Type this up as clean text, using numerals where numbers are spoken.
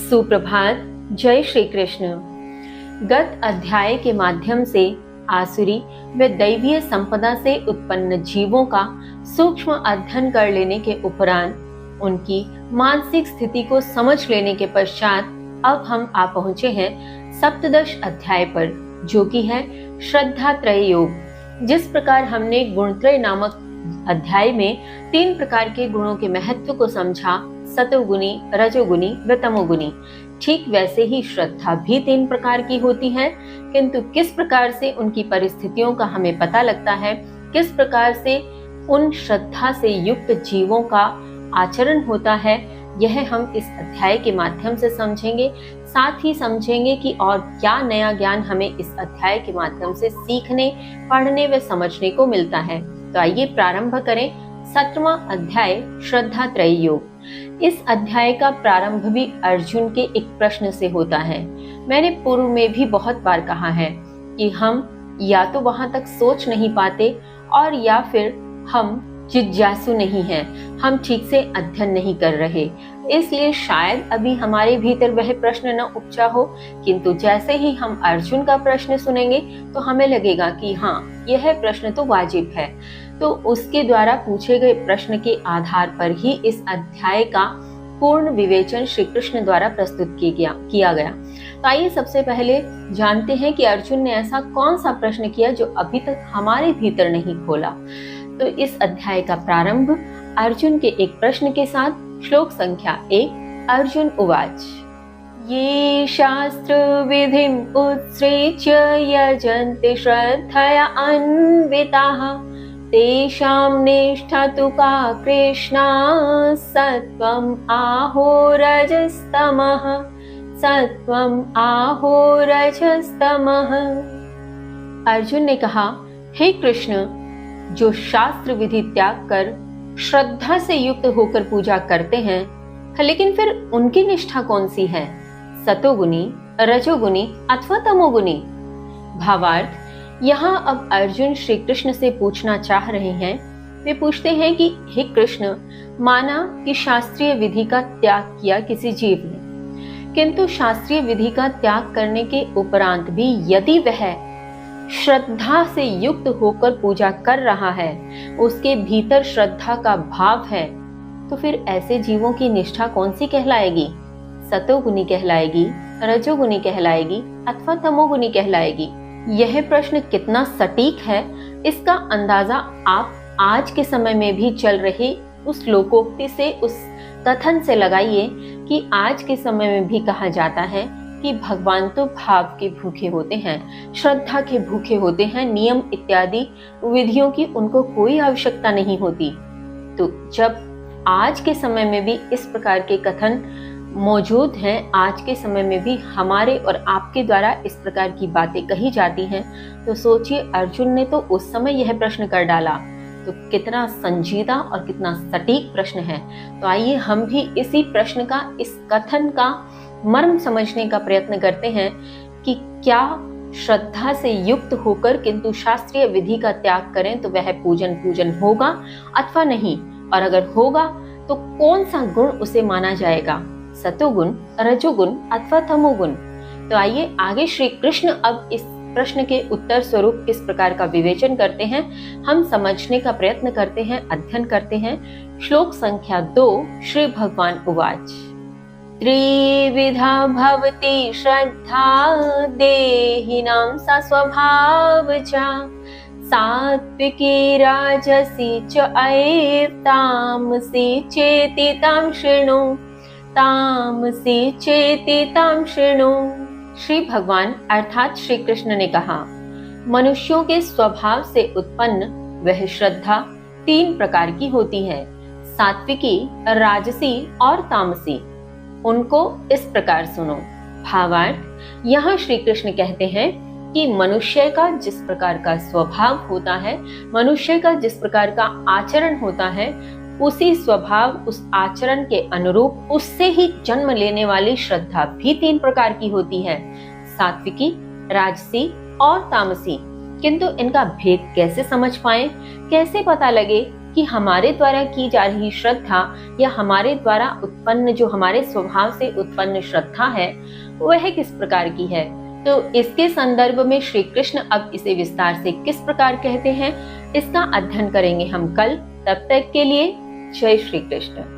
सुप्रभात। जय श्री कृष्ण। गत अध्याय के माध्यम से आसुरी व दैवीय संपदा से उत्पन्न जीवों का सूक्ष्म अध्ययन कर लेने के उपरांत उनकी मानसिक स्थिति को समझ लेने के पश्चात अब हम आ पहुंचे हैं सप्तदश अध्याय पर, जो कि है श्रद्धा त्रय योग। जिस प्रकार हमने गुणत्रय नामक अध्याय में 3 प्रकार के गुणों के महत्व को समझा, सतोगुणी, रजोगुणी व तमोगुणी, ठीक वैसे ही श्रद्धा भी 3 प्रकार की होती है, किंतु किस प्रकार से उनकी परिस्थितियों का हमें पता लगता है, किस प्रकार से उन श्रद्धा से युक्त जीवों का आचरण होता है, यह हम इस अध्याय के माध्यम से समझेंगे। साथ ही समझेंगे कि और क्या नया ज्ञान हमें इस अध्याय के माध्यम से सीखने, पढ़ने व समझने को मिलता है। तो आइए प्रारंभ करें 7वां अध्याय श्रद्धा त्रय योग। इस अध्याय का प्रारंभ भी अर्जुन के एक प्रश्न से होता है। मैंने पूर्व में भी बहुत बार कहा है कि हम या तो वहां तक सोच नहीं पाते और या फिर हम जिज्ञासु नहीं हैं, हम ठीक से अध्ययन नहीं कर रहे, इसलिए शायद अभी हमारे भीतर वह प्रश्न न उपजा हो, किंतु जैसे ही हम अर्जुन का प्रश्न सुनेंगे तो हमें लगेगा कि हाँ, यह प्रश्न तो वाजिब है। तो उसके द्वारा पूछे गए प्रश्न के आधार पर ही इस अध्याय का पूर्ण विवेचन श्री कृष्ण द्वारा प्रस्तुत किया गया। तो आइए सबसे पहले जानते हैं कि अर्जुन ने ऐसा कौन सा प्रश्न किया जो अभी तक हमारे भीतर नहीं खोला। तो इस अध्याय का प्रारंभ अर्जुन के एक प्रश्न के साथ, श्लोक संख्या 1। अर्जुन उवाच, ये शास्त्र विधिम उत्सृज्य यजन्ते श्रद्धया अन्विताः तेषां निष्ठा तु का कृष्णा सत्वं आहो रजस्तमः सत्वं आहो रजस्तमः। अर्जुन ने कहा, हे कृष्ण, जो शास्त्र विधि त्याग कर श्रद्धा से युक्त होकर पूजा करते हैं, लेकिन फिर उनकी निष्ठा कौन सी है, सतोगुनी, रजोगुनी अथवा तमोगुनी? भावार्थ, यहाँ अब अर्जुन श्री कृष्ण से पूछना चाह रहे हैं। वे पूछते हैं कि हे कृष्ण, माना कि शास्त्रीय विधि का त्याग किया किसी जीव ने, किंतु शास्त्रीय विधि का त्याग करने के उपरांत भी यदि वह श्रद्धा से युक्त होकर पूजा कर रहा है, उसके भीतर श्रद्धा का भाव है, तो फिर ऐसे जीवों की निष्ठा कौन सी कहलाएगी? सतोगुनी कहलाएगी, रजोगुनी कहलाएगी अथवा तमोगुनी कहलाएगी? यह प्रश्न कितना सटीक है, इसका अंदाजा आप आज के समय में भी चल रहे उस लोकोक्ति से, उस कथन से लगाइए कि आज के समय में भी कहा जाता है कि भगवान तो भाव के भूखे होते हैं, श्रद्धा के भूखे होते हैं, नियम इत्यादि विधियों की उनको कोई आवश्यकता नहीं होती। तो जब आज के समय में भी इस प्रकार के कथन मौजूद हैं, आज के समय में भी हमारे और आपके द्वारा इस प्रकार की बातें कही जाती हैं, तो सोचिए अर्जुन ने तो उस समय यह प्रश्न कर डाला, तो कितना संजीदा और कितना सटीक प्रश्न है। तो आइए हम भी इसी प्रश्न का, इस कथन का मर्म समझने का प्रयत्न करते हैं कि क्या श्रद्धा से युक्त होकर किंतु शास्त्रीय विधि का त्याग करें तो वह पूजन होगा अथवा नहीं, और अगर होगा तो कौन सा गुण उसे माना जाएगा, सतोगुण, रजोगुण अथवा तमोगुण? तो आइए आगे श्री कृष्ण अब इस प्रश्न के उत्तर स्वरूप किस प्रकार का विवेचन करते हैं, हम समझने का प्रयत्न करते हैं, अध्ययन करते हैं। श्लोक संख्या 2। श्री भगवान उवाच, त्रिविधा भवति श्रद्धा देहिनां सा स्वभावजा सात्विकी राजसी च तामसी चेति तां शृणु तामसी चेति तां शृणु। श्री भगवान अर्थात श्री कृष्ण ने कहा, मनुष्यों के स्वभाव से उत्पन्न वह श्रद्धा 3 प्रकार की होती है, सात्विकी, राजसी और तामसी। उनको इस प्रकार सुनो। भावार्थ, यहाँ श्री कृष्ण कहते हैं कि मनुष्य का जिस प्रकार का स्वभाव होता है, मनुष्य का जिस प्रकार का आचरण होता है, उसी स्वभाव, उस आचरण के अनुरूप उससे ही जन्म लेने वाली श्रद्धा भी 3 प्रकार की होती है, सात्विकी, राजसी और तामसी। किंतु इनका भेद कैसे समझ पाएं, कैसे पता लगे कि हमारे द्वारा की जा रही श्रद्धा या हमारे द्वारा उत्पन्न जो हमारे स्वभाव से उत्पन्न श्रद्धा है वह किस प्रकार की है। तो इसके संदर्भ में श्री कृष्ण अब इसे विस्तार से किस प्रकार कहते हैं, इसका अध्ययन करेंगे हम कल। तब तक के लिए जय श्री कृष्ण।